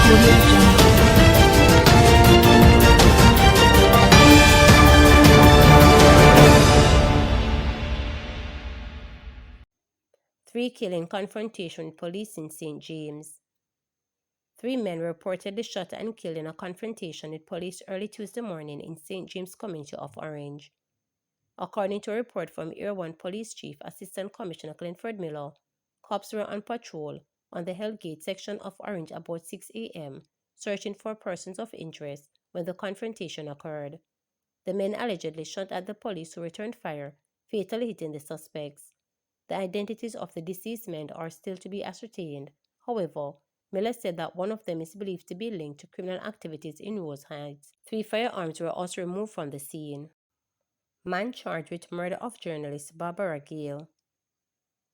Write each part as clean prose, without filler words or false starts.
Three killing confrontation with police in St. James. 3 men were reportedly shot and killed in a confrontation with police early Tuesday morning in St. James community of Orange. According to a report from Area 1 Police Chief Assistant Commissioner Clifford Miller, cops were on patrol on the Hellgate section of Orange about 6 a.m., searching for persons of interest when the confrontation occurred. The men allegedly shot at the police who returned fire, fatally hitting the suspects. The identities of the deceased men are still to be ascertained. However, Miller said that one of them is believed to be linked to criminal activities in Rose Heights. 3 firearms were also removed from the scene. Man charged with murder of journalist Barbara Gale.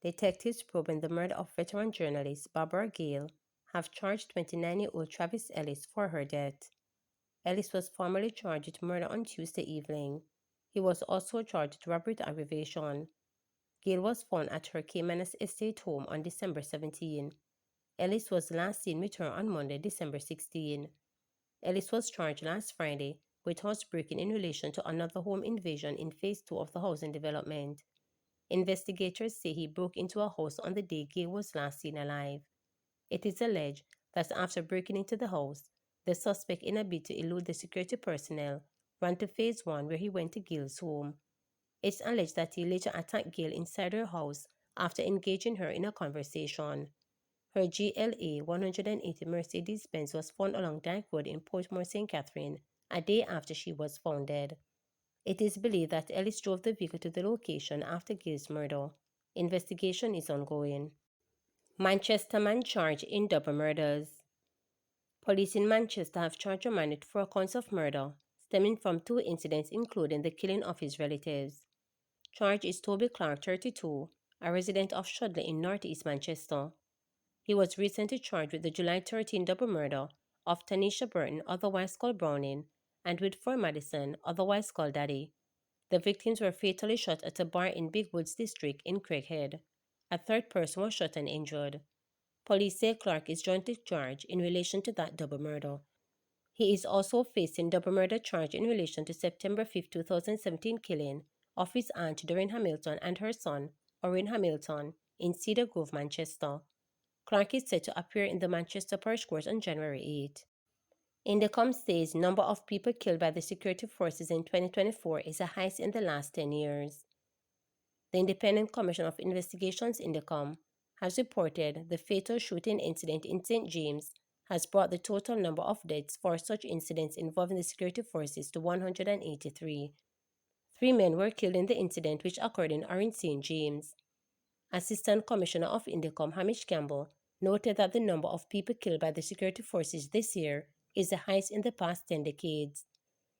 Detectives probing the murder of veteran journalist Barbara Gale have charged 29-year-old Travis Ellis for her death. Ellis was formally charged with murder on Tuesday evening. He was also charged with robbery with aggravation. Gale was found at her Caymanas estate home on December 17. Ellis was last seen with her on Monday, December 16. Ellis was charged last Friday with housebreaking in relation to another home invasion in Phase 2 of the housing development. Investigators say he broke into a house on the day Gale was last seen alive. It is alleged that after breaking into the house, the suspect, in a bid to elude the security personnel, ran to Phase 1 where he went to Gale's home. It's alleged that he later attacked Gale inside her house after engaging her in a conversation. Her GLA 180 Mercedes-Benz was found along Dyke Road in Portmore, St. Catherine, a day after she was found dead. It is believed that Ellis drove the vehicle to the location after Gale's murder. Investigation is ongoing. Manchester man charged in double murders. Police in Manchester have charged a man with 4 counts of murder, stemming from 2 incidents including the killing of his relatives. Charged is Toby Clark, 32, a resident of Shudley in northeast Manchester. He was recently charged with the July 13 double murder of Tanisha Burton, otherwise called Browning, and with Foy Madison, otherwise called Daddy. The victims were fatally shot at a bar in Big Woods District in Craighead. A third person was shot and injured. Police say Clark is jointly charged in relation to that double murder. He is also facing double murder charge in relation to September 5, 2017 killing of his aunt Doreen Hamilton and her son, Orin Hamilton, in Cedar Grove, Manchester. Clark is set to appear in the Manchester Parish Court on January 8. Indicom says number of people killed by the security forces in 2024 is the highest in the last 10 years. The Independent Commission of Investigations Indicom has reported the fatal shooting incident in St. James has brought the total number of deaths for such incidents involving the security forces to 183. 3 men were killed in the incident which occurred in Orange, St. James. Assistant Commissioner of Indicom Hamish Campbell noted that the number of people killed by the security forces this year is the highest in the past 10 decades.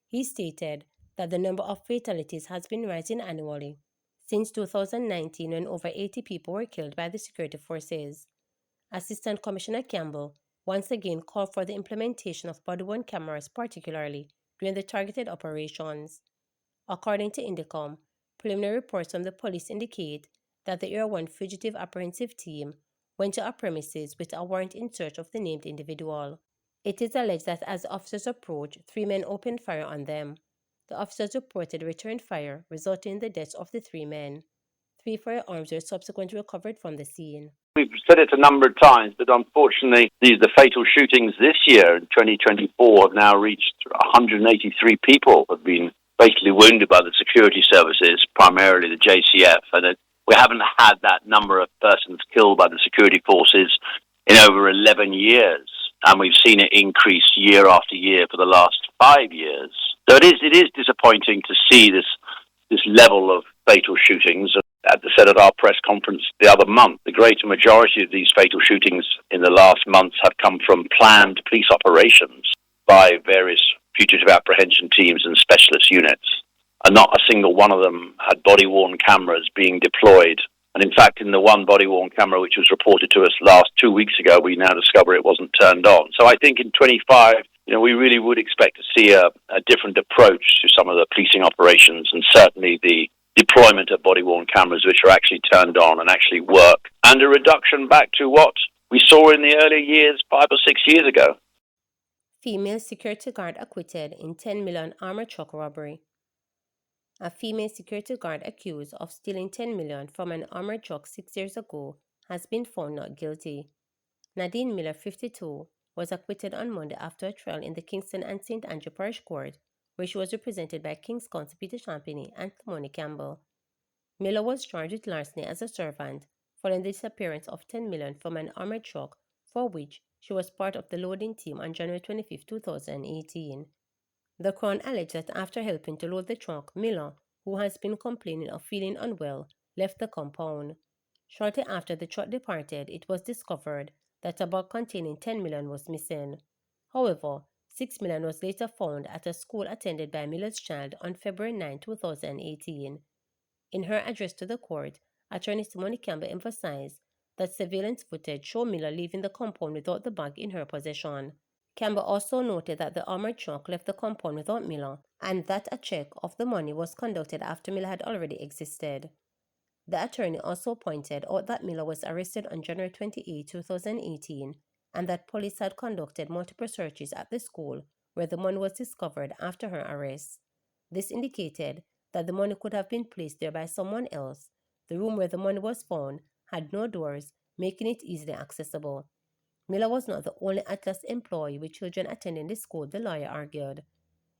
He stated that the number of fatalities has been rising annually since 2019 when over 80 people were killed by the security forces. Assistant Commissioner Campbell once again called for the implementation of body-worn cameras, particularly during the targeted operations. According to Indicom, preliminary reports from the police indicate that the Area 1 Fugitive Apprehensive Team went to a premises with a warrant in search of the named individual. It is alleged that as officers approached, 3 men opened fire on them. The officers reported returned fire, resulting in the deaths of the 3 men. 3 firearms were subsequently recovered from the scene. We've said it a number of times, but unfortunately, the fatal shootings this year in 2024 have now reached 183 people have been basically wounded by the security services, primarily the JCF, and we haven't had that number of persons killed by the security forces in over 11 years, and we've seen it increase year after year for the last 5 years. So it is disappointing to see this level of fatal shootings. As I said at our press conference the other month, the greater majority of these fatal shootings in the last months have come from planned police operations by various fugitive apprehension teams and specialist units. And not a single one of them had body-worn cameras being deployed. And in fact, in the one body-worn camera which was reported to us last 2 weeks ago, we now discover it wasn't turned on. So I think in 25, we really would expect to see a different approach to some of the policing operations, and certainly the deployment of body-worn cameras which are actually turned on and actually work, and a reduction back to what we saw in the early years 5 or 6 years ago. Female security guard acquitted in 10 million armored truck robbery. A female security guard accused of stealing 10 million from an armored truck 6 years ago has been found not guilty. Nadine Miller, 52, was acquitted on Monday after a trial in the Kingston and St. Andrew Parish Court, where she was represented by King's Counsel Peter Champagny and Thamoni Campbell. Miller was charged with larceny as a servant following the disappearance of 10 million from an armored truck for which she was part of the loading team on January 25, 2018. The Crown alleged that after helping to load the truck, Miller, who has been complaining of feeling unwell, left the compound. Shortly after the truck departed, it was discovered that a bag containing 10 million was missing. However, 6 million was later found at a school attended by Miller's child on February 9, 2018. In her address to the court, Attorney Thamoni Campbell emphasized that surveillance footage showed Miller leaving the compound without the bag in her possession. Campbell also noted that the armored truck left the compound without Miller and that a check of the money was conducted after Miller had already existed. The attorney also pointed out that Miller was arrested on January 28, 2018, and that police had conducted multiple searches at the school where the money was discovered after her arrest. This indicated that the money could have been placed there by someone else. The room where the money was found had no doors, making it easily accessible. Miller was not the only Atlas employee with children attending the school, the lawyer argued.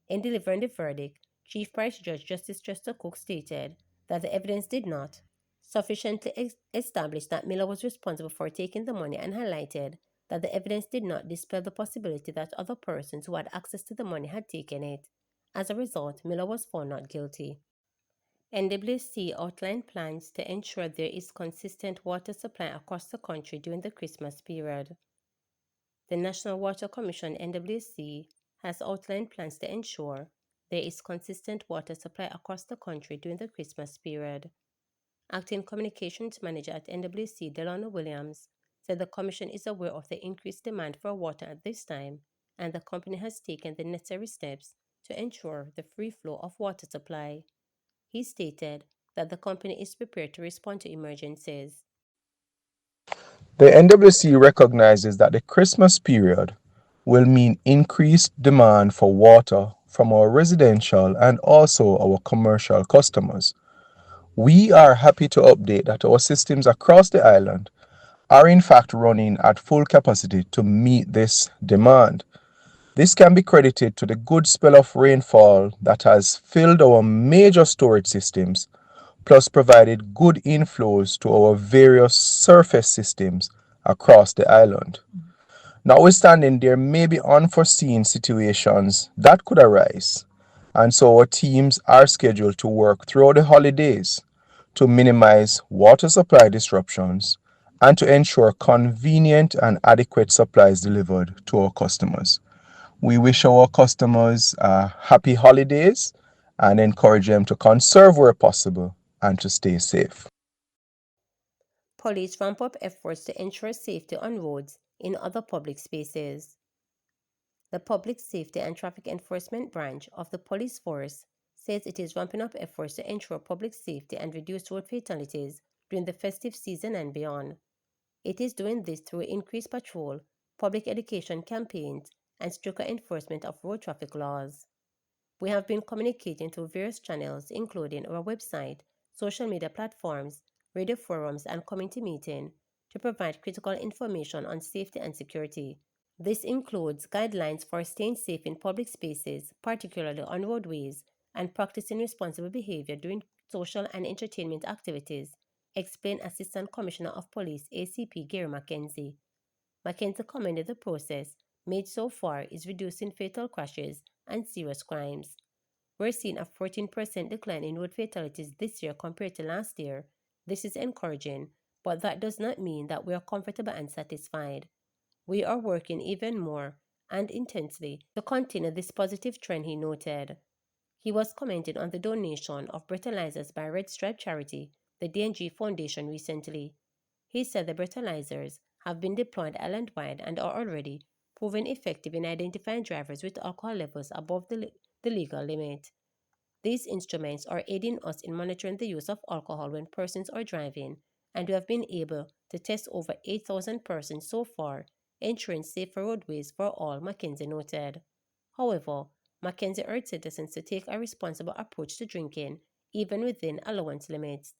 In delivering the verdict, Chief Parish Judge Justice Chester Cook stated that the evidence did not sufficiently establish that Miller was responsible for taking the money and highlighted that the evidence did not dispel the possibility that other persons who had access to the money had taken it. As a result, Miller was found not guilty. NWC outlined plans to ensure there is consistent water supply across the country during the Christmas period. The National Water Commission (NWC) has outlined plans to ensure there is consistent water supply across the country during the Christmas period. Acting Communications Manager at NWC, Delano Williams, said the Commission is aware of the increased demand for water at this time, and the company has taken the necessary steps to ensure the free flow of water supply. He stated that the company is prepared to respond to emergencies. The NWC recognizes that the Christmas period will mean increased demand for water from our residential and also our commercial customers. We are happy to update that our systems across the island are in fact running at full capacity to meet this demand. This can be credited to the good spell of rainfall that has filled our major storage systems, plus provided good inflows to our various surface systems across the island. Notwithstanding, there may be unforeseen situations that could arise, and so our teams are scheduled to work throughout the holidays to minimize water supply disruptions and to ensure convenient and adequate supplies delivered to our customers. We wish our customers happy holidays and encourage them to conserve where possible and to stay safe. Police ramp up efforts to ensure safety on roads in other public spaces. The Public Safety and Traffic Enforcement Branch of the police force says it is ramping up efforts to ensure public safety and reduce road fatalities during the festive season and beyond. It is doing this through increased patrol, public education campaigns, and stricter enforcement of road traffic laws. We have been communicating through various channels, including our website, social media platforms, radio forums, and community meetings, to provide critical information on safety and security. This includes guidelines for staying safe in public spaces, particularly on roadways, and practicing responsible behavior during social and entertainment activities, explained Assistant Commissioner of Police ACP Gary Mackenzie. Mackenzie commended the process made so far is reducing fatal crashes and serious crimes. We're seeing a 14% decline in road fatalities this year compared to last year. This is encouraging, but that does not mean that we are comfortable and satisfied. We are working even more and intensely to continue this positive trend, he noted. He was commenting on the donation of breathalyzers by Red Stripe Charity, the D&G Foundation, recently. He said the breathalyzers have been deployed island-wide and are already proven effective in identifying drivers with alcohol levels above the legal limit. These instruments are aiding us in monitoring the use of alcohol when persons are driving, and we have been able to test over 8,000 persons so far ensuring safer roadways for all, Mackenzie noted. However, Mackenzie urged citizens to take a responsible approach to drinking, even within allowance limits.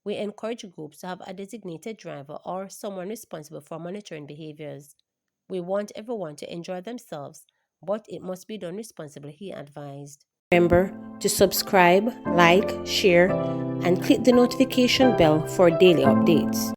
We encourage groups to have a designated driver or someone responsible for monitoring behaviors. We want everyone to enjoy themselves, but it must be done responsibly, he advised. Remember to subscribe, like, share, and click the notification bell for daily updates.